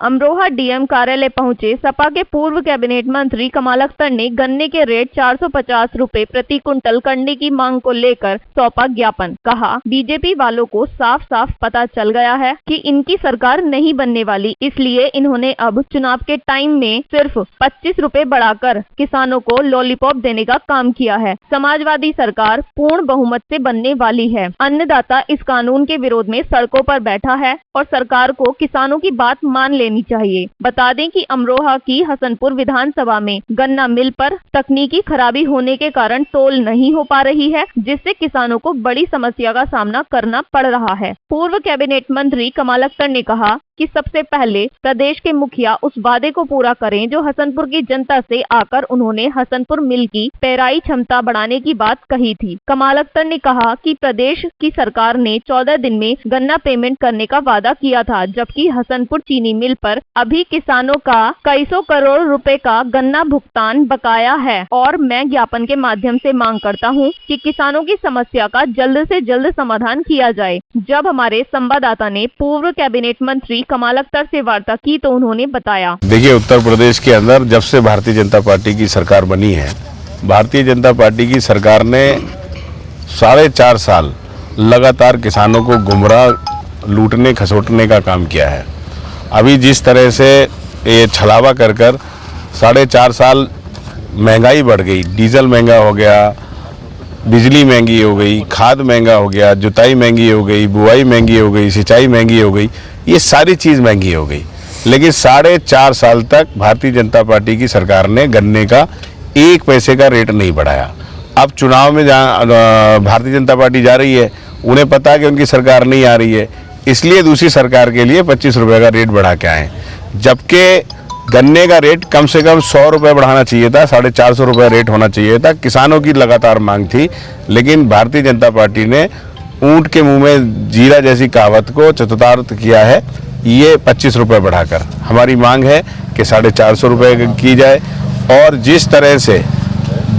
Amroha DM कार्यालय पहुंचे सपा के पूर्व कैबिनेट मंत्री कमाल अख्तर ने गन्ने के रेट 450 रुपए प्रति कुंटल करने की मांग को लेकर सौंपा ज्ञापन। कहा, बीजेपी वालों को साफ साफ पता चल गया है कि इनकी सरकार नहीं बनने वाली, इसलिए इन्होंने अब चुनाव के टाइम में सिर्फ 25 रुपए बढ़ाकर किसानों को लॉलीपॉप देने का काम किया है। समाजवादी सरकार पूर्ण बहुमत से बनने वाली है। अन्नदाता इस कानून के विरोध में सड़कों पर बैठा है और सरकार को किसानों की बात मान लेनी चाहिए। बता दें कि अमरोहा की हसनपुर विधानसभा में गन्ना मिल पर तकनीकी खराबी होने के कारण तोल नहीं हो पा रही है, जिससे किसानों को बड़ी समस्या का सामना करना पड़ रहा है। पूर्व कैबिनेट मंत्री कमाल अख्तर ने कहा कि सबसे पहले प्रदेश के मुखिया उस वादे को पूरा करें जो हसनपुर की जनता से आकर उन्होंने हसनपुर मिल की पेराई क्षमता बढ़ाने की बात कही थी। कमाल अख्तर ने कहा कि प्रदेश की सरकार ने 14 दिन में गन्ना पेमेंट करने का वादा किया था, जबकि हसनपुर चीनी मिल पर अभी किसानों का कई सौ करोड़ रुपए का गन्ना भुगतान बकाया है और मैं ज्ञापन के माध्यम से मांग करता हूं कि किसानों की समस्या का जल्द से जल्द समाधान किया जाए। जब हमारे संवाददाता ने पूर्व कैबिनेट मंत्री कमाल अख्तर से वार्ता की तो उन्होंने बताया, देखिए, उत्तर प्रदेश के अंदर जब से भारतीय जनता पार्टी की सरकार बनी है, भारतीय जनता पार्टी की सरकार ने 4.5 साल लगातार किसानों को गुमराह लूटने खसोटने का काम किया है। अभी जिस तरह से ये छलावा कर 4.5 साल महंगाई बढ़ गई, डीजल महंगा हो गया, बिजली महंगी हो गई, खाद महंगा हो गया, जुताई महंगी हो गई, बुआई महंगी हो गई, सिंचाई महंगी हो गई, ये सारी चीज़ महंगी हो गई। लेकिन 4.5 साल तक भारतीय जनता पार्टी की सरकार ने गन्ने का 1 पैसे का रेट नहीं बढ़ाया। अब चुनाव में जहाँ भारतीय जनता पार्टी जा रही है, उन्हें पता है कि उनकी सरकार नहीं आ रही है, इसलिए दूसरी सरकार के लिए 25 रुपये का रेट बढ़ा के आए, जबकि गन्ने का रेट कम से कम 100 रुपये बढ़ाना चाहिए था, 450 रुपये रेट होना चाहिए था। किसानों की लगातार मांग थी, लेकिन भारतीय जनता पार्टी ने ऊंट के मुंह में जीरा जैसी कहावत को चतुर्थार्थ किया है, ये 25 रुपये बढ़ाकर। हमारी मांग है कि 450 रुपये की जाए और जिस तरह से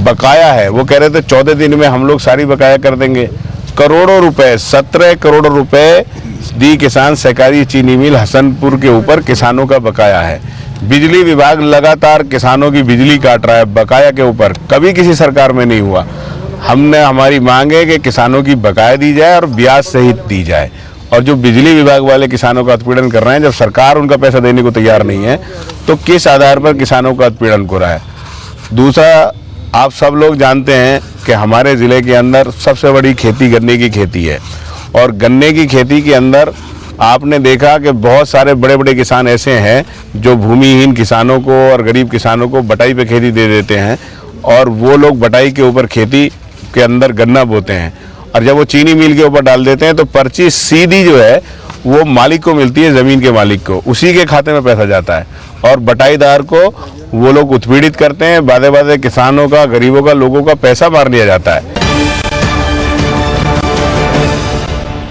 बकाया है, वो कह रहे थे 14 दिन में हम लोग सारी बकाया कर देंगे। करोड़ों रुपए, 17 करोड़ रुपए दी किसान सहकारी चीनी मिल हसनपुर के ऊपर किसानों का बकाया है। बिजली विभाग लगातार किसानों की बिजली काट रहा है बकाया के ऊपर, कभी किसी सरकार में नहीं हुआ। हमारी मांग है कि किसानों की बकाया दी जाए और ब्याज सहित दी जाए। और जो बिजली विभाग वाले किसानों का उत्पीड़न कर रहे हैं, जब सरकार उनका पैसा देने को तैयार नहीं है, तो किस आधार पर किसानों का उत्पीड़न हो रहा है। दूसरा, आप सब लोग जानते हैं कि हमारे ज़िले के अंदर सबसे बड़ी खेती गन्ने की खेती है और गन्ने की खेती के अंदर आपने देखा कि बहुत सारे बड़े बड़े किसान ऐसे हैं जो भूमिहीन किसानों को और गरीब किसानों को बटाई पे खेती दे देते हैं और वो लोग बटाई के ऊपर खेती के अंदर गन्ना बोते हैं और जब वो चीनी मिल के ऊपर डाल देते हैं तो पर्ची सीधी जो है वो मालिक को मिलती है, ज़मीन के मालिक को, उसी के खाते में पैसा जाता है और बटाईदार को वो लोग उत्पीड़ित करते हैं। बादे बादे किसानों का, गरीबों का, लोगों का पैसा मार लिया जाता है।